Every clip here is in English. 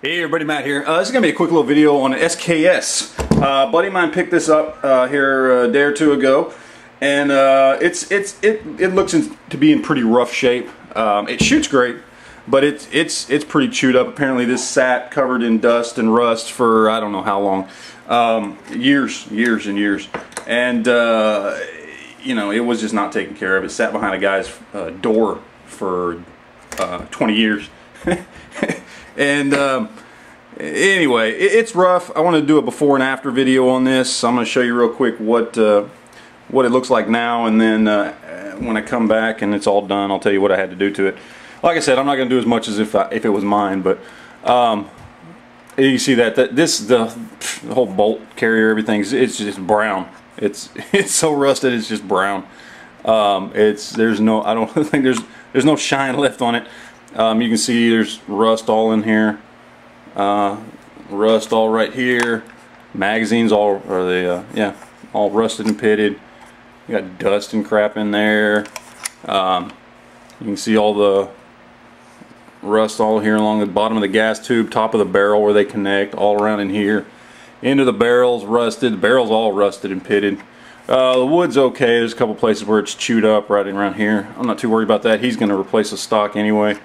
Hey everybody, Matt here. This is going to be a quick little video on an SKS. Buddy of mine picked this up here a day or two ago, and it looks to be in pretty rough shape. It shoots great, but it's pretty chewed up. Apparently this sat covered in dust and rust for I don't know how long, years and years, and you know, it was just not taken care of. It sat behind a guy's door for 20 years. And anyway, it's rough. I want to do a before and after video on this. I'm going to show you real quick what it looks like now, and then when I come back and it's all done, I'll tell you what I had to do to it. Like I said, I'm not going to do as much as if it was mine, but you see that the whole bolt carrier, everything's it's just brown. It's so rusted, it's just brown. I don't think there's no shine left on it. You can see there's rust all in here, rust all right here. Magazines all all rusted and pitted. You got dust and crap in there. You can see all the rust all here along the bottom of the gas tube, top of the barrel where they connect, all around in here. Into the barrels, rusted. The barrel's all rusted and pitted. The wood's okay. There's a couple places where it's chewed up right around here. I'm not too worried about that. He's going to replace the stock anyway.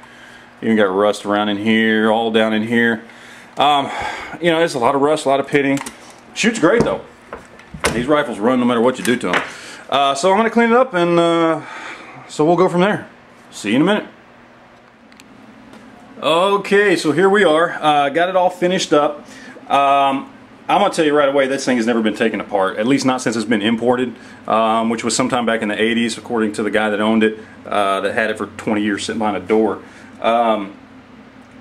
Even got rust around in here, all down in here. You know, there's a lot of rust, a lot of pitting. Shoots great though. These rifles run no matter what you do to them. So I'm going to clean it up, and so we'll go from there. See you in a minute. Okay, so here we are. Got it all finished up. I'm going to tell you right away, this thing has never been taken apart, at least not since it's been imported, which was sometime back in the 80s, according to the guy that owned it, that had it for 20 years sitting behind a door.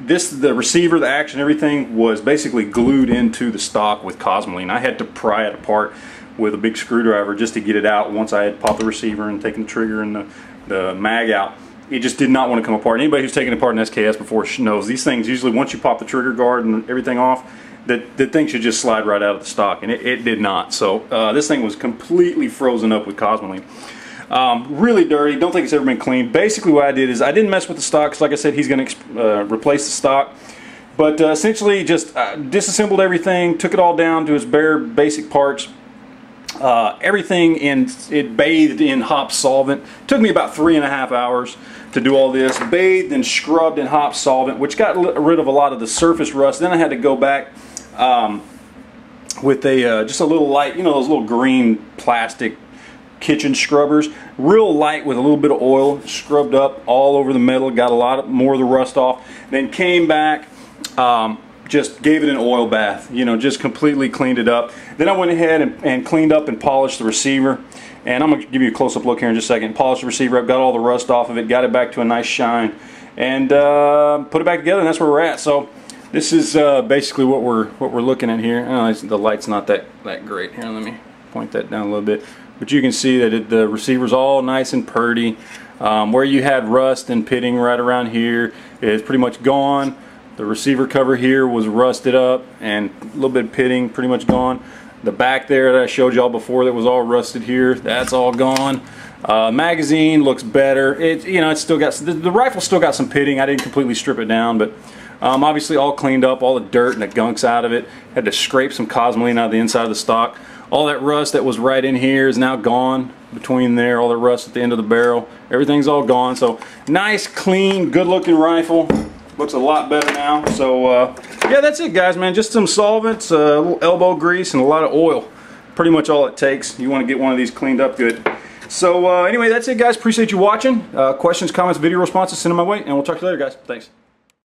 The receiver, the action, everything was basically glued into the stock with cosmoline. I had to pry it apart with a big screwdriver just to get it out once I had popped the receiver and taken the trigger and the mag out. It just did not want to come apart. Anybody who's taken apart an SKS before knows these things, usually once you pop the trigger guard and everything off, the thing should just slide right out of the stock, and it did not. So this thing was completely frozen up with cosmoline. Really dirty. Don't think it's ever been cleaned. Basically what I did is I didn't mess with the stock, because like I said, he's going to replace the stock, but essentially just disassembled everything, took it all down to its bare basic parts. Everything it bathed in hop solvent. Took me about 3.5 hours to do all this. Bathed and scrubbed in hop solvent, which got rid of a lot of the surface rust. Then I had to go back with just a little light, you know, those little green plastic kitchen scrubbers, real light with a little bit of oil, scrubbed up all over the metal, got a lot more of the rust off. Then came back, just gave it an oil bath, you know, just completely cleaned it up. Then I went ahead and cleaned up and polished the receiver, and I'm going to give you a close-up look here in just a second. Polished the receiver up, got all the rust off of it, got it back to a nice shine, and put it back together, and that's where we're at. So this is basically what we're looking at here. The light's not that great. Here, let me point that down a little bit. But you can see that the receiver's all nice and purty. Where you had rust and pitting right around here is pretty much gone. The receiver cover here was rusted up and a little bit of pitting, pretty much gone. The back there that I showed y'all before that was all rusted here, that's all gone. Magazine looks better. It's still got the rifle still got some pitting. I didn't completely strip it down, but obviously all cleaned up, all the dirt and the gunks out of it. Had to scrape some cosmoline out of the inside of the stock. All that rust that was right in here is now gone. Between there, all the rust at the end of the barrel, everything's all gone. So nice, clean, good-looking rifle. Looks a lot better now. So yeah, that's it, guys, man. Just some solvents, a little elbow grease, and a lot of oil. Pretty much all it takes. You want to get one of these cleaned up good. So anyway, that's it, guys. Appreciate you watching. Questions, comments, video responses, send them my way, and we'll talk to you later, guys. Thanks.